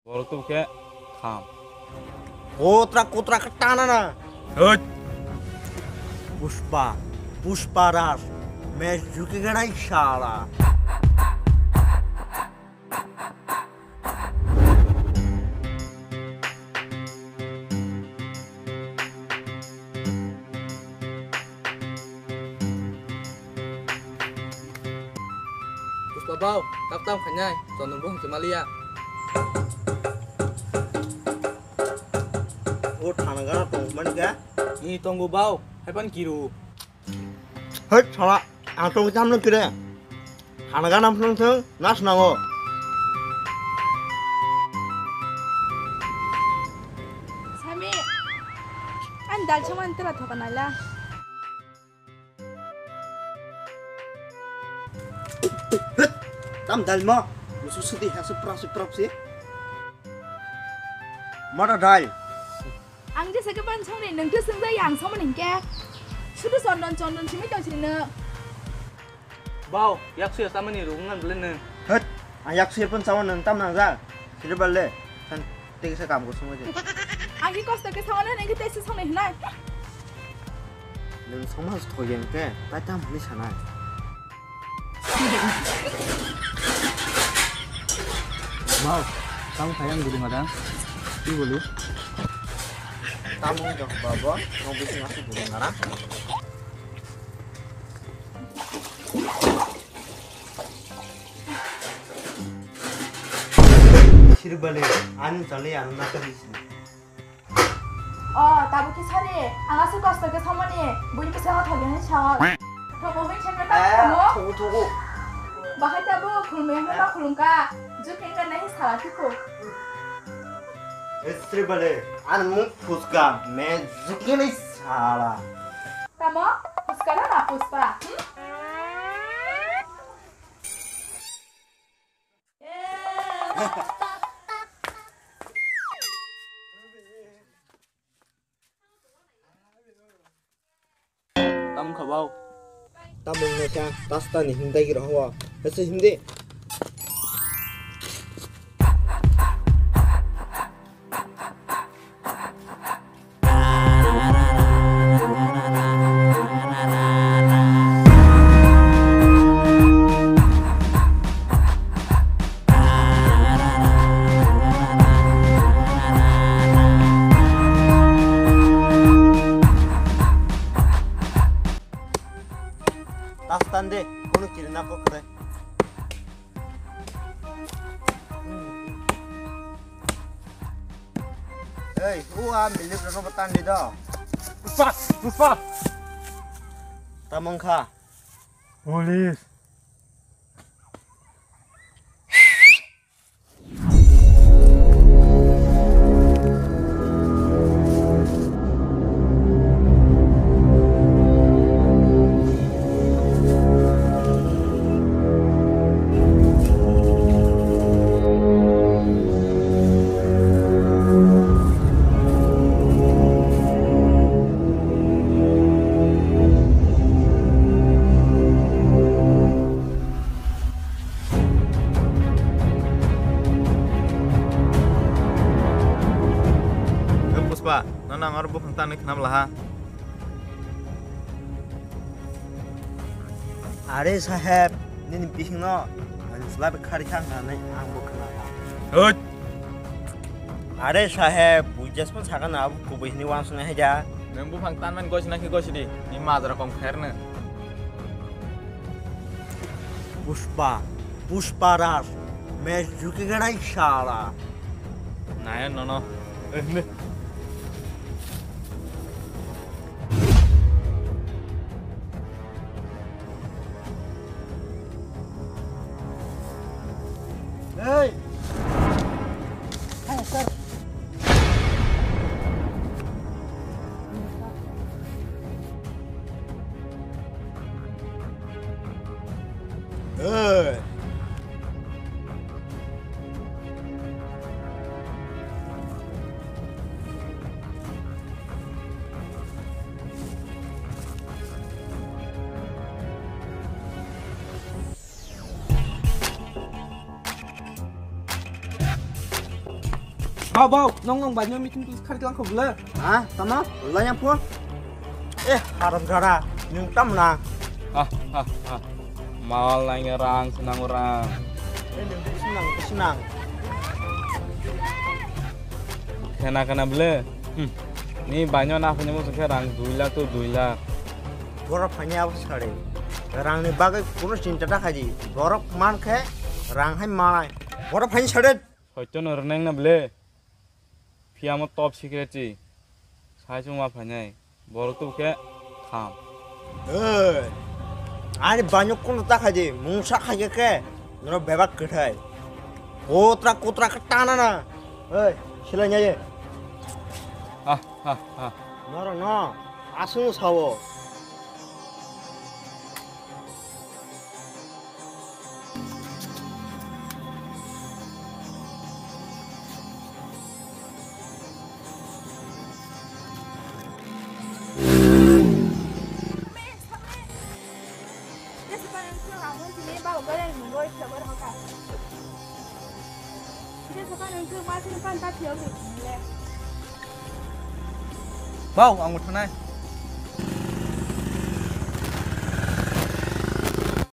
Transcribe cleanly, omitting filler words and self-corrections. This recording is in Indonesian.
Baru tuh kayak ham. Kotra ketana na. Hut. Pushpa राज मैं झुकेगा नहीं साला। Puspa bao, tap khanyai, chọn bung Somalia. वो थाना गाना तो मन क्या? Ni tunggu bao, hepan kiru. हट साला आं तो जाम न किरे थाना गाना फंग थं नाच नांगो Sami, andal cuma antara thokan ala. tam dal mo musuh sedih hasil prap sih mana dal Ang dia sekarang cuma ni, nengtu sengsa yang sama nengke. Sudah sondon cuma jauh sini. Bao, yak siya sama ni rungan belen ne. hट ayak sih pun sama neng tam nang za sini balik kan tiga sekam kosong aja Ang dia kos tak sama nengke tes sama ni nak. neng sama harus toyen ke tajam ni sana Bao, kamu sayang guru ngadang. Di bolu. tamu jauh babo mau bisa ngasih burung ngarang sini balik an cale an nak kerja Oh, tapi kisahnya, ang asyik kos tak sama ni, bunyi kesana thokan ni cak. Thokan ni cakap tak kamu. tugu Bahaya tabu, kulmeh mana kulungka, jukin kan nahi salah tiku. istri balik an mau pusga मैं झुके नहीं साला Kamu, sekarang apa puspa? Tam kha bao. tamu ngeca pasta nih hindai kira hawa hese hindi tastan deh kono kiri nako kere hey milik rano betan di dah Puspa. tamang kha Polis. Puspa, nana ngar bu khang tanik nam laha. अरे साहेब नी पिसिंग न स्लाब खारि खां नानै आं बो खोनाया Hut. अरे साहेब बुजस पन सागा ना गुबैनि वांसना हेजा Neng bu khang tan man gos naki gos di. Ni mazra kom khair ne. Pushpa राज मैं झुकेगा नहीं साला Naya nono. hey hai sir hey Bau, nong banyak meeting tu sekarang kelang kau boleh. Hah, sama? Lah yang pun. Haram gara, nung tam na. Mal lain orang, senang orang. Senang. Kena beli. Ni banyak nak punya musuh orang 2 lakh tu 2 lakh. Borok hanya apa sekali. Orang ni bagai kurus cinta dah kaji. Borok man ke, orang hai malai. Borok hanya sekali. Hoiton orang na beli. Pia mo top secret sih. Saya cuma banyak. Borok tu ke kam. Ani banyak pun tak kaji. Musa kaji ke. Nero bebak kedai. Kotra ketana na. Silanya je. Nero no. Asun sawo. Bau, anggur tanah.